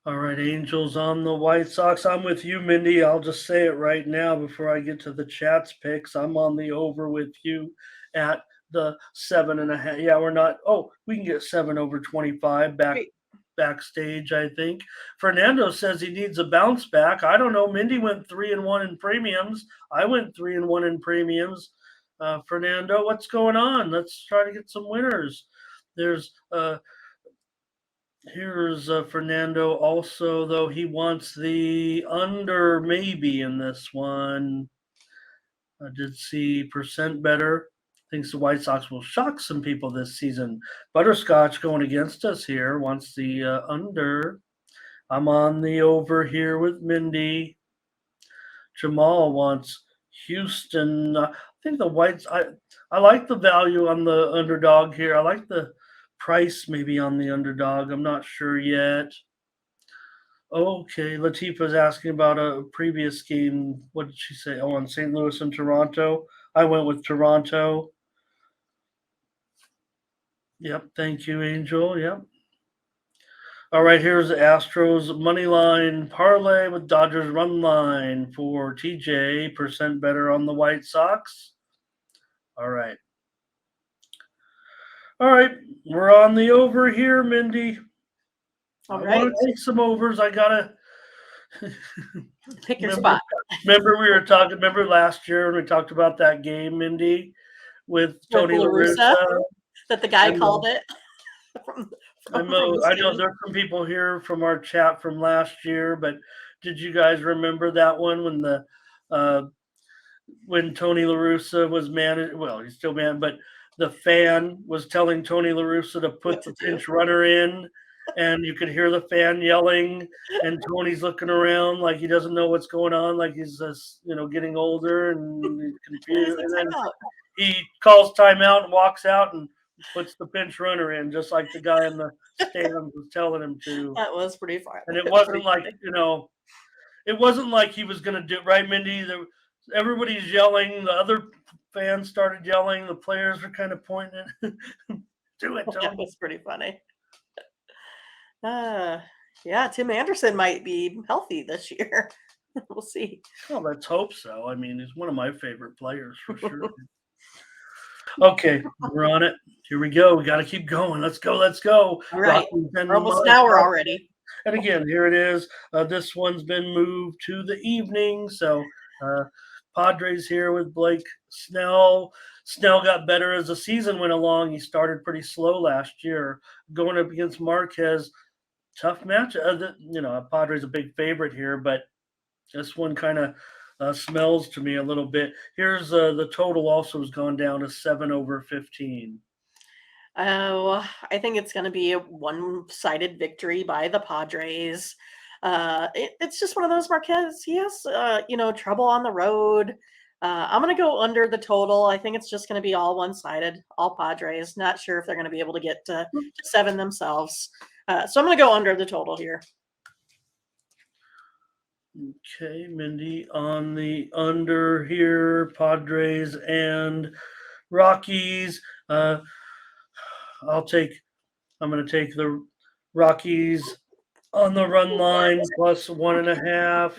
All right, Angels on the White Sox. I'm with you, Mindy. I'll just say it right now before I get to the chat's picks. I'm on the over with you at the 7.5. Yeah, we're not. Oh, we can get 7/25 Great. backstage, I think. Fernando says he needs a bounce back. I don't know. Mindy went 3-1 in premiums. I went 3-1 in premiums. Fernando, what's going on? Let's try to get some winners. There's Here's Fernando also, though he wants the under maybe in this one. I did see percent better. Thinks the White Sox will shock some people this season. Butterscotch going against us here wants the under. I'm on the over here with Mindy. Jamal wants Houston. I think the Whites. I like the value on the underdog here. I like the price maybe on the underdog. I'm not sure yet. Okay, Latifa's asking about a previous game. What did she say? Oh, on St. Louis and Toronto. I went with Toronto. Yep, thank you, Angel. Yep. All right, here's the Astros money line parlay with Dodgers run line for TJ. Percent better on the White Sox. All right. All right, we're on the over here, Mindy. All I right. want to take some overs. I gotta Pick your remember. spot. Remember we were talking. Remember last year when we talked about that game, Mindy, with With Tony La LaRussa, Russa. that the guy I know. called it from I from know. the I know. stadium. There's some people here from our chat from last year, but did you guys remember that one uh, when Tony La Russa was managed? Well, he's still man, but the fan was telling Tony La Russa to What put to the do? pinch runner in, and you could hear the fan yelling, and Tony's looking around like he doesn't know what's going on, like he's just, getting older and he's And he's confused, like, and "Time then out." he calls timeout and walks out and puts the pinch runner in, just like the guy in the stands was telling him to. That was pretty fun. And it wasn't Pretty like, funny. it wasn't like he was going to do right, Mindy. Everybody's yelling. The other fans started yelling. The players were kind of pointing. Do it, That Tony. was pretty funny. Uh, yeah, Tim Anderson might be healthy this year. We'll see. Well, let's hope so. I mean, he's one of my favorite players for sure. Okay, we're on it. Here we go. We got to keep going. Let's go. Let's go. All right. Rockies and We're almost an hour already. And again, here it is. This one's been moved to the evening. So Padres here with Blake Snell. Snell got better as the season went along. He started pretty slow last year. Going up against Marquez, tough match. Padres a big favorite here, but this one kind of smells to me a little bit. Here's the total also has gone down to 7/15. Oh, I think it's going to be a one-sided victory by the Padres. It's just one of those Marquez. He has, trouble on the road. I'm going to go under the total. I think it's just going to be all one-sided, all Padres. Not sure if they're going to be able to get to 7 themselves. So I'm going to go under the total here. Okay, Mindy on the under here, Padres and Rockies. I'm going to take the Rockies on the run line plus 1.5.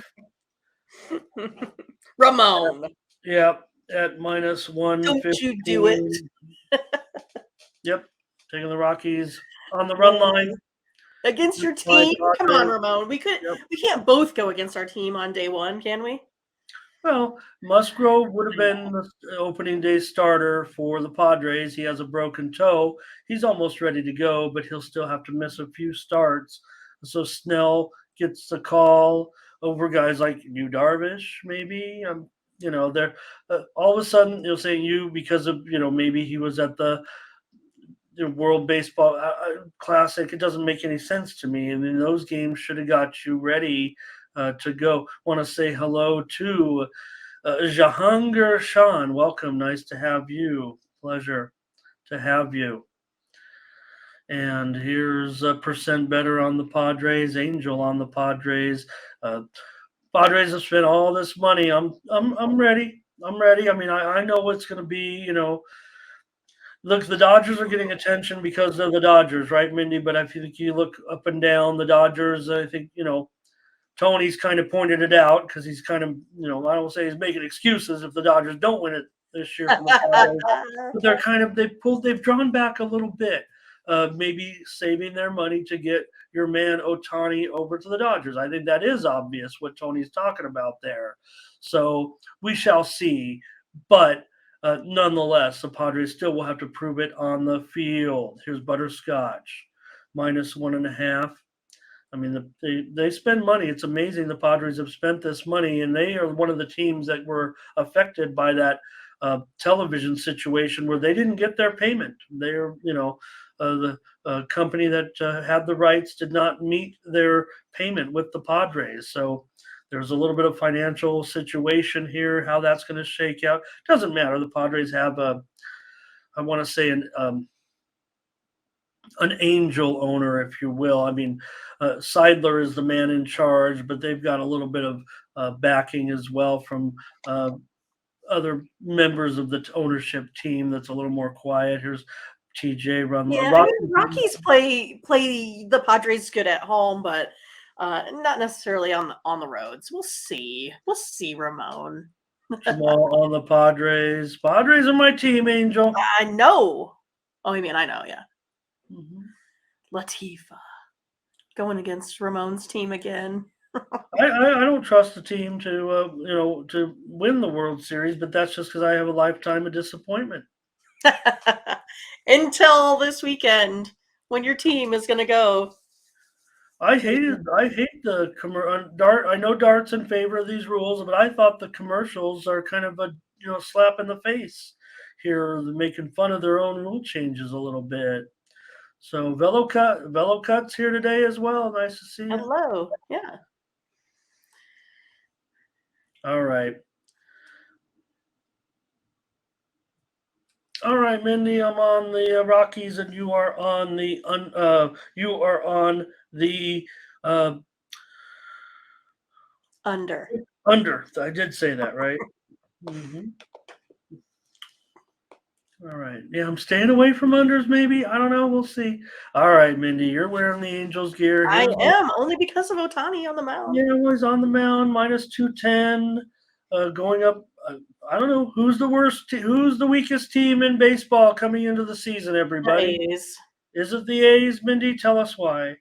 Ramon. Yep, at minus 115. Don't you do it. Yep, taking the Rockies on the run line. Against your team? Come on, Ramon. We can't both go against our team on day one, can we? Well, Musgrove would have been the opening day starter for the Padres. He has a broken toe. He's almost ready to go, but he'll still have to miss a few starts. So Snell gets the call over guys like Yu Darvish, maybe. They're all of a sudden you'll say you because of maybe he was at the World Baseball Classic. It doesn't make any sense to me. And in those games should have got you ready to go. Want to say hello to Jahangir Shan. Welcome. Nice to have you. Pleasure to have you. And here's a percent better on the Padres. Angel on the Padres. Padres have spent all this money. I'm ready. I'm ready. I mean, I know what's going to be. Look, the Dodgers are getting attention because of the Dodgers, right, Mindy? But I think you look up and down the Dodgers. I think Tony's kind of pointed it out because he's kind of I don't say he's making excuses if the Dodgers don't win it this year. From the but they've drawn back a little bit. Maybe saving their money to get your man Ohtani over to the Dodgers. I think that is obvious what Tony's talking about there. So we shall see. But nonetheless, the Padres still will have to prove it on the field. Here's Butterscotch, minus 1.5. I mean, they spend money. It's amazing the Padres have spent this money, and they are one of the teams that were affected by that television situation where they didn't get their payment. They're, the company that had the rights did not meet their payment with the Padres. So there's a little bit of financial situation here, how that's going to shake out. Doesn't matter. The Padres have I want to say an angel owner, if you will. I mean, Seidler is the man in charge, but they've got a little bit of backing as well from other members of the ownership team that's a little more quiet. Here's TJ run. Yeah, Rockies play the Padres good at home, but not necessarily on the roads. We'll see. Ramon. Jamal on the Padres. Padres are my team, Angel. I know. Oh, I mean, I know, yeah. Mm-hmm. Latifa going against Ramon's team again. I don't trust the team to win the World Series, but that's just because I have a lifetime of disappointment. Until this weekend, when your team is going to go. I hate the Dart. I know Dart's in favor of these rules, but I thought the commercials are kind of a slap in the face here, making fun of their own rule changes a little bit. So Velocut's here today as well. Nice to see you. Hello. Yeah. All right. All right, Mindy, I'm on the Rockies, and you are on the under. Under. I did say that, right? Mm-hmm. All right. Yeah, I'm staying away from unders, maybe. I don't know. We'll see. All right, Mindy, you're wearing the Angels gear. I am, only because of Ohtani on the mound. Yeah, it was on the mound, minus 210, going up I don't know who's the worst, who's the weakest team in baseball coming into the season. The Everybody, A's. is it the A's? Mindy, tell us why.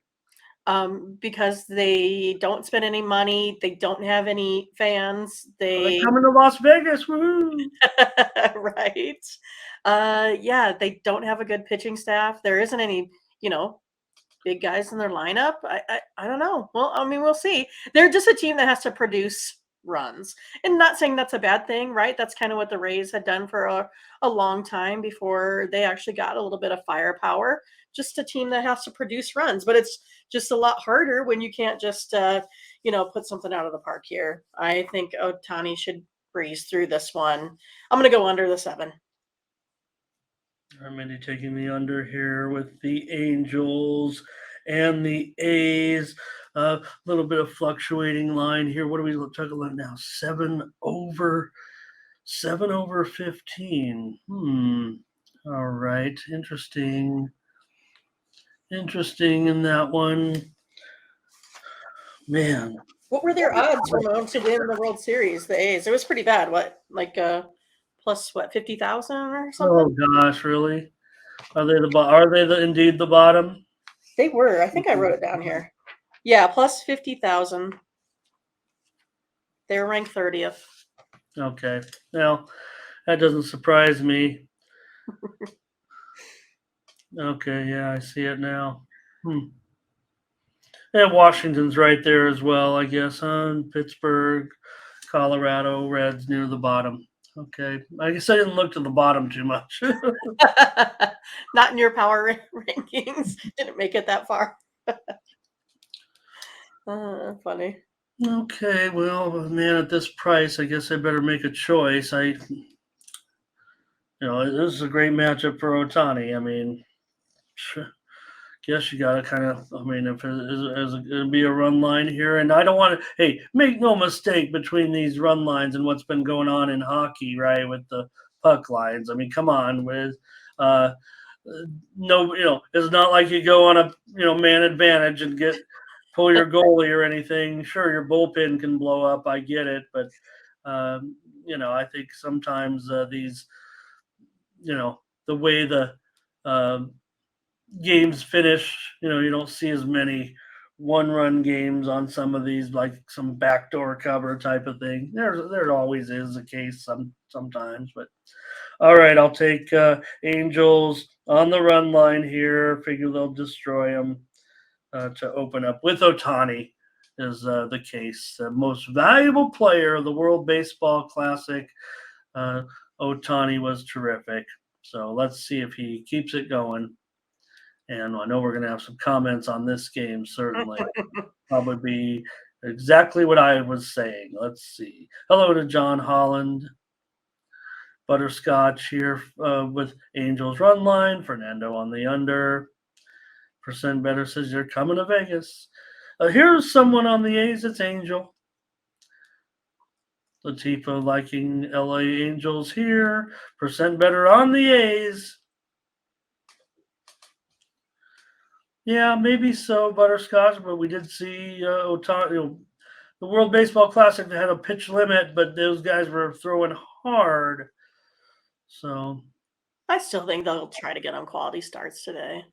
Because they don't spend any money, they don't have any fans, Are they they coming to Las Vegas? Woohoo! right. Yeah, they don't have a good pitching staff. There isn't any, you know, big guys in their lineup. I don't know. Well, I mean, we'll see. They're just a team that has to produce runs. And not saying that's a bad thing, right? That's kind of what the Rays had done for a long time before they actually got a little bit of firepower. Just a team that has to produce runs, but it's just a lot harder when you can't just put something out of the park here. I think Otani should breeze through this one. I'm gonna go under the 7. I'm Mindy taking the under here with the Angels and the A's. A little bit of fluctuating line here. What are we talking about now? 7/15. All right. Interesting. Interesting in that one. Man. What were their odds, Ramon, to win the World Series? The A's. It was pretty bad. What, like plus what 50,000 or Oh something? gosh, really? Are they indeed the bottom? They were. I think I wrote it down here. Yeah, plus 50,000. They were ranked 30th. Okay. Well, that doesn't surprise me. Okay, yeah, I see it now. And Washington's right there as well, I guess, huh? Pittsburgh, Colorado, Reds near the bottom. Okay. I guess I didn't look to the bottom too much. Not in your power rankings. Didn't make it that far. Funny. Okay, well, man, at this price, I guess I better make a choice. This is a great matchup for Otani. I mean, guess you got to kind of, I mean, if there's going to be a run line here, and I don't want to, hey, make no mistake between these run lines and what's been going on in hockey, right, with the puck lines. I mean, come on, no, it's not like you go on a, man advantage and pull your goalie or anything. Sure, your bullpen can blow up. I get it. But, I think sometimes these, the way the, games finish, you don't see as many one-run games on some of these, like some backdoor cover type of thing. There always is a case sometimes, but all right, I'll take Angels on the run line here. Figure they'll destroy them to open up with Otani is the case. The most valuable player of the World Baseball Classic. Otani was terrific. So let's see if he keeps it going. And I know we're going to have some comments on this game, certainly. Probably be exactly what I was saying. Let's see. Hello to John Holland. Butterscotch here with Angels run line. Fernando on the under. Percent better says you're coming to Vegas. Here's someone on the A's. It's Angel. Latifa liking LA Angels here. Percent better on the A's. Yeah, maybe so, Butterscotch, but we did see Otani. The World Baseball Classic had a pitch limit, but those guys were throwing hard. So I still think they'll try to get on quality starts today.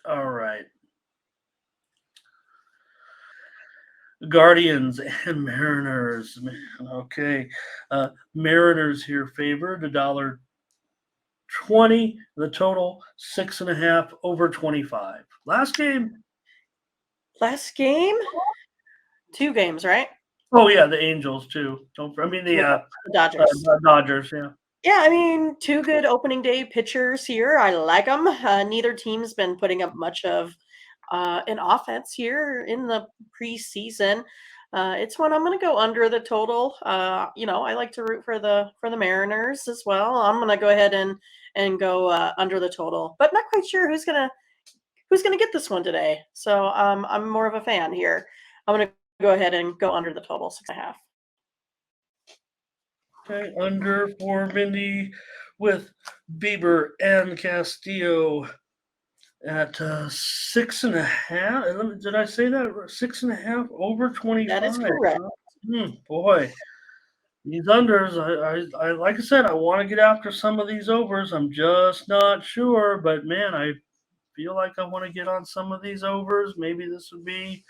All right. Guardians and Mariners. Okay. Mariners here favored $1.20. The total 6.5 over 25. Last game. Last game? 2 games, right? Oh yeah, the Angels too. The Dodgers. Dodgers. Yeah. Yeah, I mean, 2 good opening day pitchers here. I like them. Neither team's been putting up much of an offense here in the preseason. It's one I'm going to go under the total. I like to root for the Mariners as well. I'm going to go ahead and go under the total, but not quite sure who's gonna get this one today. So I'm more of a fan here. I'm going to go ahead and go under the total 6.5. Okay, under for Mindy with Bieber and Castillo at 6.5. Did I say that? 6.5 over 25. That is correct. Boy, these unders. I like I said, I want to get after some of these overs. I'm just not sure, but man, I feel like I want to get on some of these overs. Maybe this would be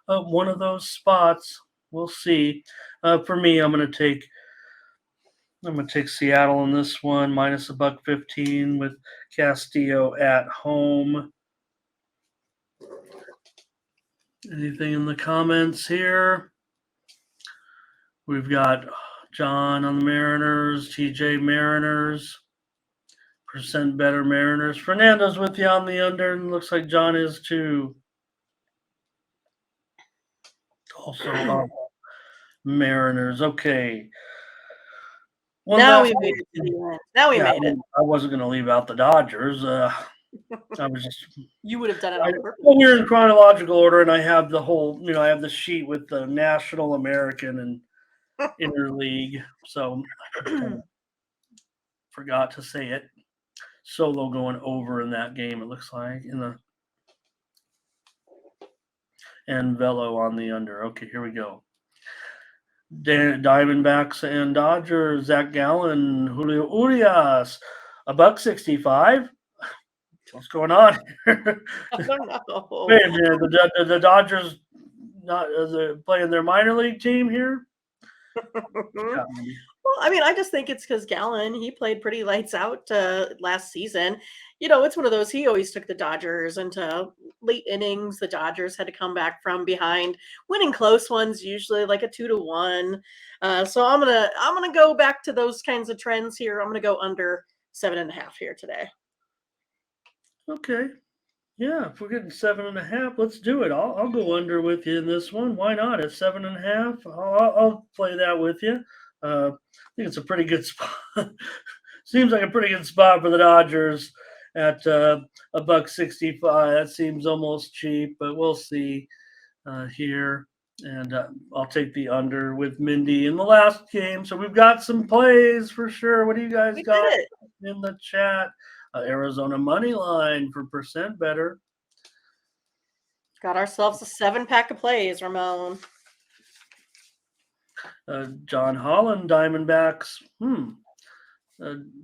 one of those spots. We'll see. For me, I'm gonna take Seattle in this one, minus a buck 15 with Castillo at home. Anything in the comments here? We've got John on the Mariners, TJ Mariners, percent better Mariners. Fernando's with you on the under, and looks like John is too. Also, Mariners. Okay. One Now last we made it to the end. Now we Yeah, made it. I wasn't going to leave out the Dodgers. I was just. You would have done it on purpose. Well, we're in chronological order, and I have the whole. I have the sheet with the National, American, and Interleague. So I kind of forgot to say it. Solo going over in that game. It looks like and Velo on the under. Okay, here we go. Diamondbacks and Dodgers. Zach Gallen, Julio Urias, $1.65. What's going on here? I don't know. Wait a minute, the Dodgers not playing their minor league team here? Well, I mean, I just think it's because Gallen, he played pretty lights out last season. It's one of those, he always took the Dodgers into late innings. The Dodgers had to come back from behind, winning close ones, usually like a 2-1. So I'm gonna go back to those kinds of trends here. I'm gonna go under 7.5 here today. Okay. Yeah, if we're getting 7.5, let's do it. I'll go under with you in this one. Why not? At 7.5, I'll play that with you. I think it's a pretty good spot. Seems like a pretty good spot for the Dodgers at $1.65. That seems almost cheap, but we'll see here. And I'll take the under with Mindy in the last game. So we've got some plays for sure. What do you guys got in the chat? Arizona money line for percent better. Got ourselves a 7-pack of plays, Ramon. John Holland Diamondbacks.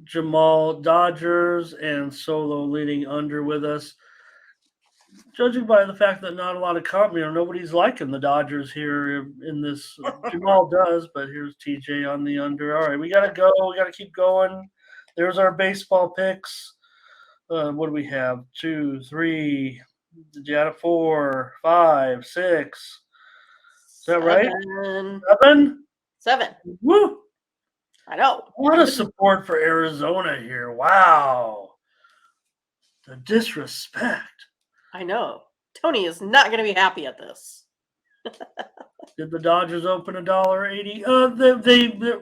Jamal Dodgers and Solo leading under with us. Judging by the fact that not a lot of nobody's liking the Dodgers here in this. Jamal does, but here's TJ on the under. All right, we got to go. We got to keep going. There's our baseball picks. What do we have? 2, 3, 4, 5, 6. Is that right? 7? Woo! I know. A lot of support for Arizona here. Wow. The disrespect. I know. Tony is not going to be happy at this. Did the Dodgers open $1.80? They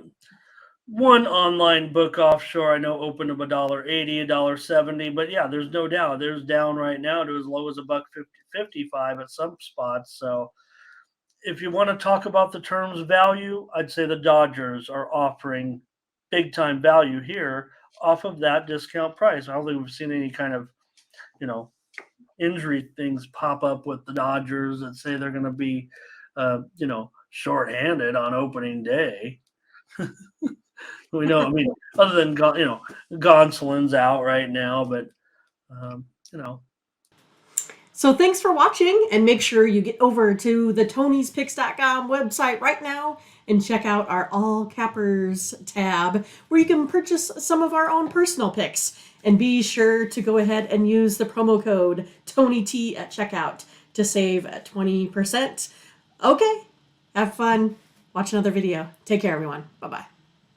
one online book offshore I know opened up $1.80, $1.70, but yeah, there's no doubt. There's down right now to as low as $1.55 at some spots. So if you want to talk about the terms value, I'd say the Dodgers are offering big time value here off of that discount price. I don't think we've seen any kind of, injury things pop up with the Dodgers that say they're going to be, shorthanded on opening day. We know, other than, Gonsolin's out right now, but, So thanks for watching, and make sure you get over to the Tony'sPicks.com website right now and check out our All Cappers tab where you can purchase some of our own personal picks. And be sure to go ahead and use the promo code TonyT at checkout to save 20%. Okay, have fun. Watch another video. Take care, everyone. Bye-bye.